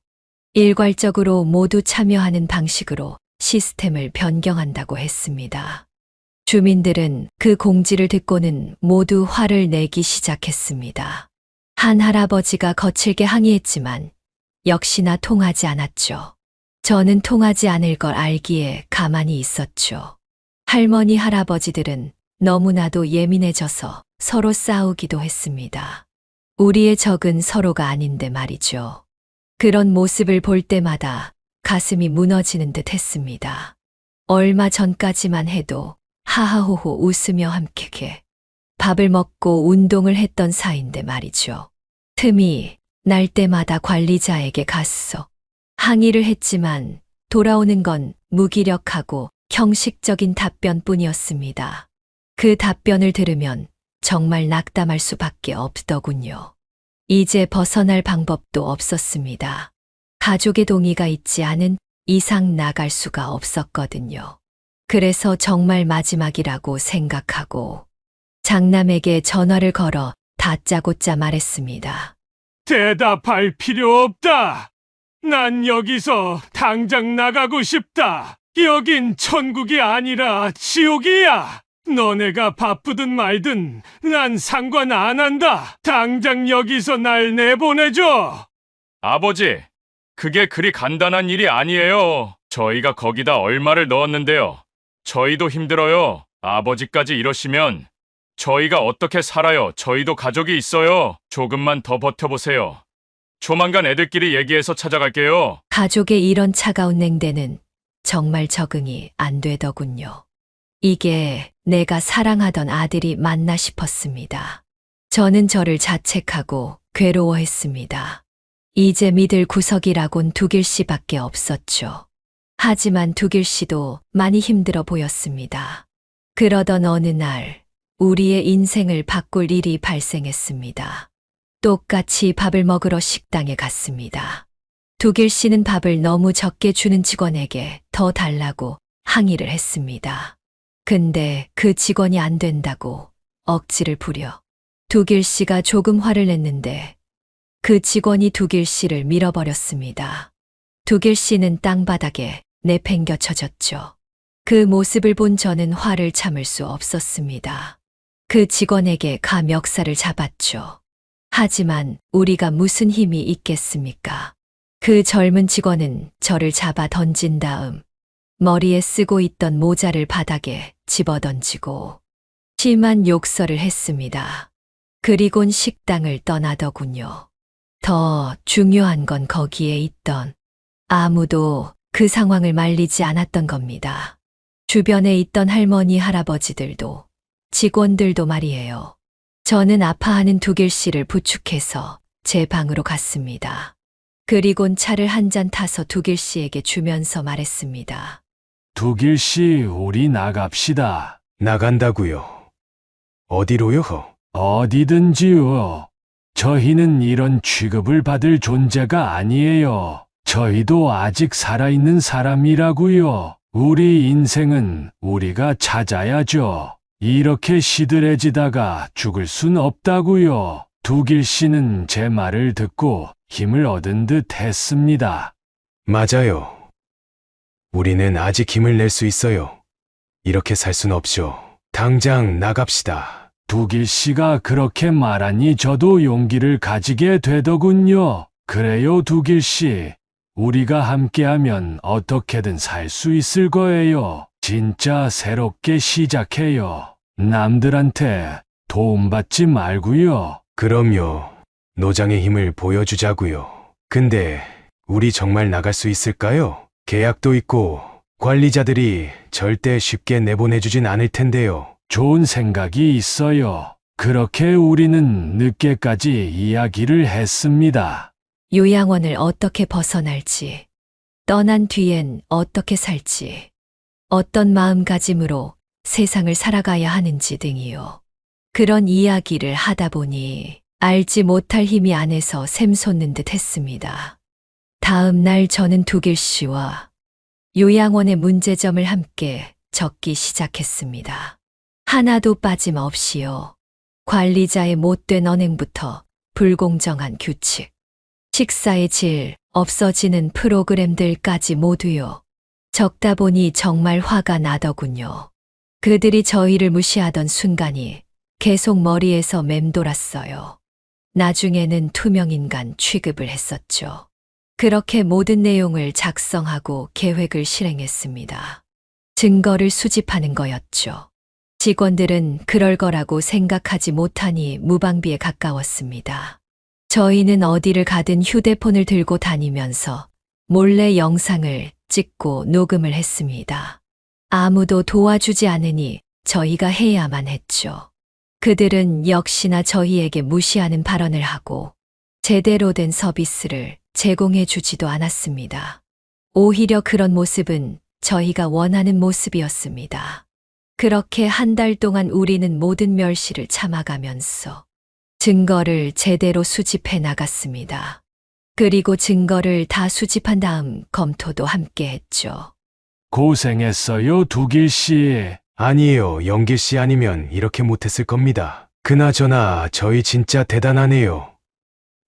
일괄적으로 모두 참여하는 방식으로 시스템을 변경한다고 했습니다. 주민들은 그 공지를 듣고는 모두 화를 내기 시작했습니다. 한 할아버지가 거칠게 항의했지만 역시나 통하지 않았죠. 저는 통하지 않을 걸 알기에 가만히 있었죠. 할머니, 할아버지들은 너무나도 예민해져서 서로 싸우기도 했습니다. 우리의 적은 서로가 아닌데 말이죠. 그런 모습을 볼 때마다 가슴이 무너지는 듯 했습니다. 얼마 전까지만 해도 하하호호 웃으며 함께 밥을 먹고 운동을 했던 사이인데 말이죠. 틈이 날 때마다 관리자에게 갔어. 항의를 했지만 돌아오는 건 무기력하고 형식적인 답변뿐이었습니다. 그 답변을 들으면 정말 낙담할 수밖에 없더군요. 이제 벗어날 방법도 없었습니다. 가족의 동의가 있지 않은 이상 나갈 수가 없었거든요. 그래서 정말 마지막이라고 생각하고 장남에게 전화를 걸어 다짜고짜 말했습니다. 대답할 필요 없다. 난 여기서 당장 나가고 싶다. 여긴 천국이 아니라 지옥이야. 너네가 바쁘든 말든 난 상관 안 한다. 당장 여기서 날 내보내줘. 아버지, 그게 그리 간단한 일이 아니에요. 저희가 거기다 얼마를 넣었는데요. 저희도 힘들어요. 아버지까지 이러시면 저희가 어떻게 살아요? 저희도 가족이 있어요. 조금만 더 버텨보세요. 조만간 애들끼리 얘기해서 찾아갈게요. 가족의 이런 차가운 냉대는 정말 적응이 안 되더군요. 이게 내가 사랑하던 아들이 맞나 싶었습니다. 저는 저를 자책하고 괴로워했습니다. 이제 믿을 구석이라곤 두길 씨밖에 없었죠. 하지만 두길 씨도 많이 힘들어 보였습니다. 그러던 어느 날 우리의 인생을 바꿀 일이 발생했습니다. 똑같이 밥을 먹으러 식당에 갔습니다. 두길 씨는 밥을 너무 적게 주는 직원에게 더 달라고 항의를 했습니다. 근데 그 직원이 안 된다고 억지를 부려 두길 씨가 조금 화를 냈는데 그 직원이 두길 씨를 밀어버렸습니다. 두길 씨는 땅바닥에 내팽겨쳐졌죠. 그 모습을 본 저는 화를 참을 수 없었습니다. 그 직원에게 가 멱살을 잡았죠. 하지만 우리가 무슨 힘이 있겠습니까? 그 젊은 직원은 저를 잡아 던진 다음 머리에 쓰고 있던 모자를 바닥에 집어던지고 심한 욕설을 했습니다. 그리곤 식당을 떠나더군요. 더 중요한 건 거기에 있던 아무도 그 상황을 말리지 않았던 겁니다. 주변에 있던 할머니, 할아버지들도 직원들도 말이에요. 저는 아파하는 두길 씨를 부축해서 제 방으로 갔습니다. 그리곤 차를 한 잔 타서 두길 씨에게 주면서 말했습니다. 두길 씨, 우리 나갑시다. 나간다고요? 어디로요? 어디든지요. 저희는 이런 취급을 받을 존재가 아니에요. 저희도 아직 살아있는 사람이라고요. 우리 인생은 우리가 찾아야죠. 이렇게 시들해지다가 죽을 순 없다고요. 두길 씨는 제 말을 듣고 힘을 얻은 듯 했습니다. 맞아요. 우리는 아직 힘을 낼 수 있어요. 이렇게 살 순 없죠. 당장 나갑시다. 두길 씨가 그렇게 말하니 저도 용기를 가지게 되더군요. 그래요, 두길 씨. 우리가 함께하면 어떻게든 살 수 있을 거예요. 진짜 새롭게 시작해요. 남들한테 도움받지 말고요. 그럼요. 노장의 힘을 보여주자고요. 근데 우리 정말 나갈 수 있을까요? 계약도 있고 관리자들이 절대 쉽게 내보내주진 않을 텐데요. 좋은 생각이 있어요. 그렇게 우리는 늦게까지 이야기를 했습니다. 요양원을 어떻게 벗어날지, 떠난 뒤엔 어떻게 살지, 어떤 마음가짐으로 세상을 살아가야 하는지 등이요. 그런 이야기를 하다 보니 알지 못할 힘이 안에서 샘솟는 듯 했습니다. 다음 날 저는 두길 씨와 요양원의 문제점을 함께 적기 시작했습니다. 하나도 빠짐없이요. 관리자의 못된 언행부터 불공정한 규칙, 식사의 질, 없어지는 프로그램들까지 모두요. 적다 보니 정말 화가 나더군요. 그들이 저희를 무시하던 순간이 계속 머리에서 맴돌았어요. 나중에는 투명인간 취급을 했었죠. 그렇게 모든 내용을 작성하고 계획을 실행했습니다. 증거를 수집하는 거였죠. 직원들은 그럴 거라고 생각하지 못하니 무방비에 가까웠습니다. 저희는 어디를 가든 휴대폰을 들고 다니면서 몰래 영상을 찍고 녹음을 했습니다. 아무도 도와주지 않으니 저희가 해야만 했죠. 그들은 역시나 저희에게 무시하는 발언을 하고 제대로 된 서비스를 제공해 주지도 않았습니다. 오히려 그런 모습은 저희가 원하는 모습이었습니다. 그렇게 한 달 동안 우리는 모든 멸시를 참아가면서 증거를 제대로 수집해 나갔습니다. 그리고 증거를 다 수집한 다음 검토도 함께 했죠. 고생했어요, 두길 씨. 아니에요. 영길 씨 아니면 이렇게 못했을 겁니다. 그나저나 저희 진짜 대단하네요.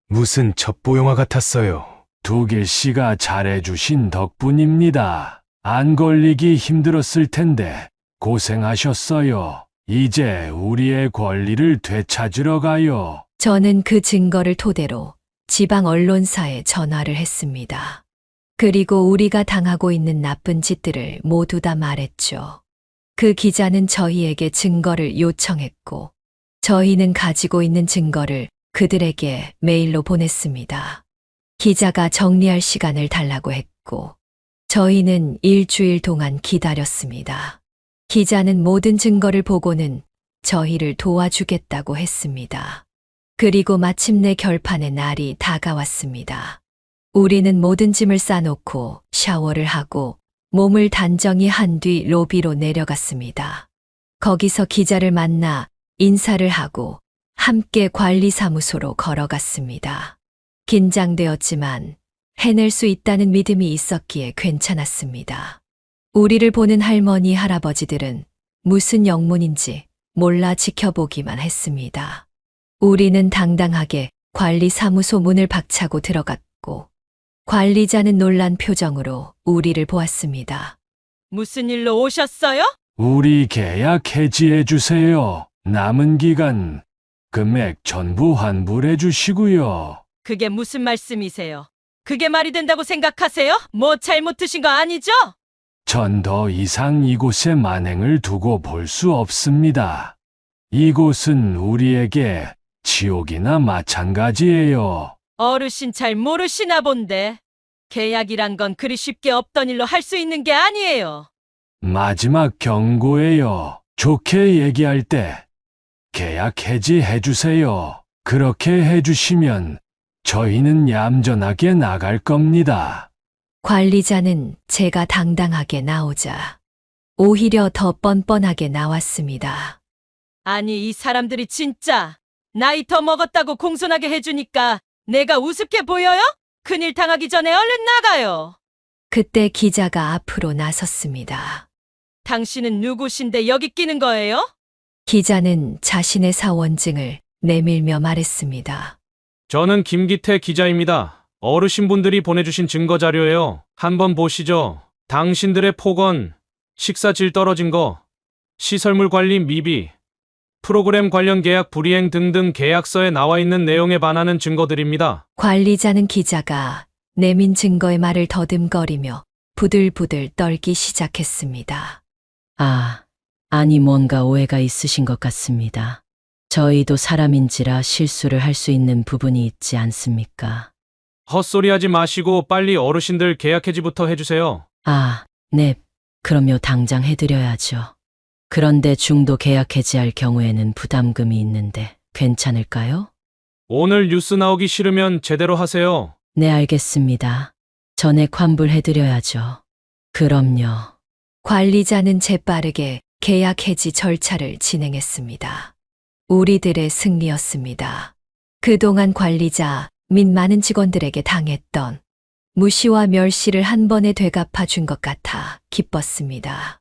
무슨 첩보영화 같았어요. 두길 씨가 잘해주신 덕분입니다. 안 걸리기 힘들었을 텐데 고생하셨어요. 이제 우리의 권리를 되찾으러 가요. 저는 그 증거를 토대로 지방 언론사에 전화를 했습니다. 그리고 우리가 당하고 있는 나쁜 짓들을 모두 다 말했죠. 그 기자는 저희에게 증거를 요청했고, 저희는 가지고 있는 증거를 그들에게 메일로 보냈습니다. 기자가 정리할 시간을 달라고 했고, 저희는 일주일 동안 기다렸습니다. 기자는 모든 증거를 보고는 저희를 도와주겠다고 했습니다. 그리고 마침내 결판의 날이 다가왔습니다. 우리는 모든 짐을 싸놓고 샤워를 하고 몸을 단정히 한 뒤 로비로 내려갔습니다. 거기서 기자를 만나 인사를 하고 함께 관리사무소로 걸어갔습니다. 긴장되었지만 해낼 수 있다는 믿음이 있었기에 괜찮았습니다. 우리를 보는 할머니, 할아버지들은 무슨 영문인지 몰라 지켜보기만 했습니다. 우리는 당당하게 관리사무소 문을 박차고 들어갔고 관리자는 놀란 표정으로 우리를 보았습니다. 무슨 일로 오셨어요? 우리 계약 해지해 주세요. 남은 기간 금액 전부 환불해 주시고요. 그게 무슨 말씀이세요? 그게 말이 된다고 생각하세요? 뭐 잘못 드신 거 아니죠? 전 더 이상 이곳에 만행을 두고 볼 수 없습니다. 이곳은 우리에게 지옥이나 마찬가지예요. 어르신 잘 모르시나 본데. 계약이란 건 그리 쉽게 없던 일로 할 수 있는 게 아니에요. 마지막 경고예요. 좋게 얘기할 때 계약 해지해 주세요. 그렇게 해주시면 저희는 얌전하게 나갈 겁니다. 관리자는 제가 당당하게 나오자 오히려 더 뻔뻔하게 나왔습니다. 아니, 이 사람들이 진짜 나이 더 먹었다고 공손하게 해주니까 내가 우습게 보여요? 큰일 당하기 전에 얼른 나가요. 그때 기자가 앞으로 나섰습니다. 당신은 누구신데 여기 끼는 거예요? 기자는 자신의 사원증을 내밀며 말했습니다. 저는 김기태 기자입니다. 어르신분들이 보내주신 증거자료예요. 한번 보시죠. 당신들의 폭언, 식사 질 떨어진 거, 시설물 관리 미비, 프로그램 관련 계약 불이행 등등 계약서에 나와 있는 내용에 반하는 증거들입니다. 관리자는 기자가 내민 증거의 말을 더듬거리며 부들부들 떨기 시작했습니다. 아니 뭔가 오해가 있으신 것 같습니다. 저희도 사람인지라 실수를 할 수 있는 부분이 있지 않습니까? 헛소리하지 마시고 빨리 어르신들 계약 해지부터 해주세요. 네. 그럼요, 당장 해드려야죠. 그런데 중도 계약 해지할 경우에는 부담금이 있는데 괜찮을까요? 오늘 뉴스 나오기 싫으면 제대로 하세요. 네, 알겠습니다. 전액 환불해드려야죠. 그럼요. 관리자는 재빠르게 계약 해지 절차를 진행했습니다. 우리들의 승리였습니다. 그동안 관리자 및 많은 직원들에게 당했던 무시와 멸시를 한 번에 되갚아 준 것 같아 기뻤습니다.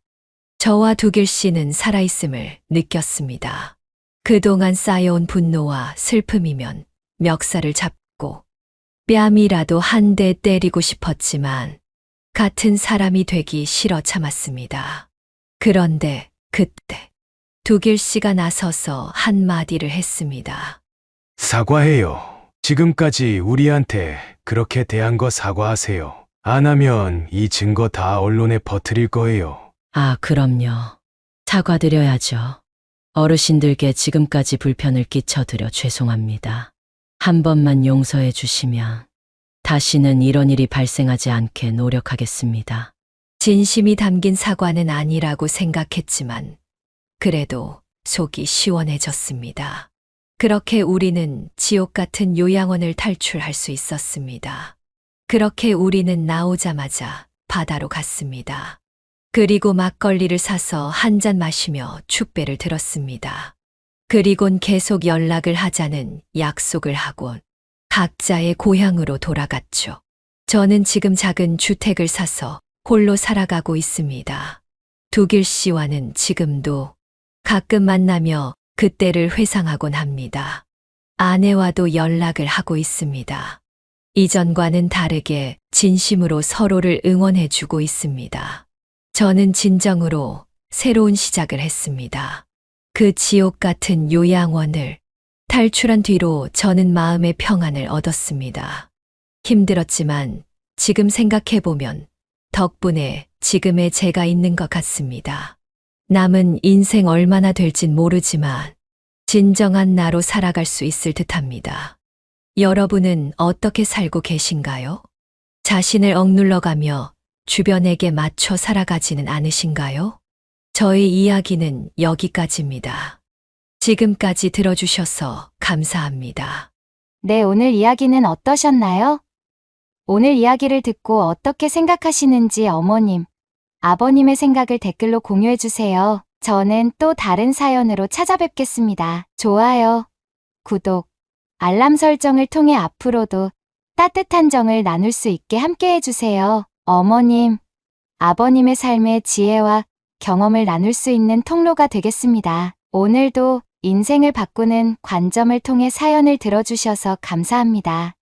저와 두길 씨는 살아있음을 느꼈습니다. 그동안 쌓여온 분노와 슬픔이면 멱살을 잡고 뺨이라도 한 대 때리고 싶었지만 같은 사람이 되기 싫어 참았습니다. 그런데 그때 두길 씨가 나서서 한마디를 했습니다. 사과해요. 지금까지 우리한테 그렇게 대한 거 사과하세요. 안 하면 이 증거 다 언론에 퍼뜨릴 거예요. 그럼요. 사과드려야죠. 어르신들께 지금까지 불편을 끼쳐드려 죄송합니다. 한 번만 용서해 주시면 다시는 이런 일이 발생하지 않게 노력하겠습니다. 진심이 담긴 사과는 아니라고 생각했지만 그래도 속이 시원해졌습니다. 그렇게 우리는 지옥 같은 요양원을 탈출할 수 있었습니다. 그렇게 우리는 나오자마자 바다로 갔습니다. 그리고 막걸리를 사서 한 잔 마시며 축배를 들었습니다. 그리곤 계속 연락을 하자는 약속을 하곤 각자의 고향으로 돌아갔죠. 저는 지금 작은 주택을 사서 홀로 살아가고 있습니다. 두길 씨와는 지금도 가끔 만나며 그때를 회상하곤 합니다. 아내와도 연락을 하고 있습니다. 이전과는 다르게 진심으로 서로를 응원해주고 있습니다. 저는 진정으로 새로운 시작을 했습니다. 그 지옥 같은 요양원을 탈출한 뒤로 저는 마음의 평안을 얻었습니다. 힘들었지만 지금 생각해보면 덕분에 지금의 제가 있는 것 같습니다. 남은 인생 얼마나 될진 모르지만 진정한 나로 살아갈 수 있을 듯합니다. 여러분은 어떻게 살고 계신가요? 자신을 억눌러가며 주변에게 맞춰 살아가지는 않으신가요? 저의 이야기는 여기까지입니다. 지금까지 들어주셔서 감사합니다. 네, 오늘 이야기는 어떠셨나요? 오늘 이야기를 듣고 어떻게 생각하시는지 어머님, 아버님의 생각을 댓글로 공유해주세요. 저는 또 다른 사연으로 찾아뵙겠습니다. 좋아요, 구독, 알람 설정을 통해 앞으로도 따뜻한 정을 나눌 수 있게 함께 해주세요. 어머님, 아버님의 삶의 지혜와 경험을 나눌 수 있는 통로가 되겠습니다. 오늘도 인생을 바꾸는 관점을 통해 사연을 들어주셔서 감사합니다.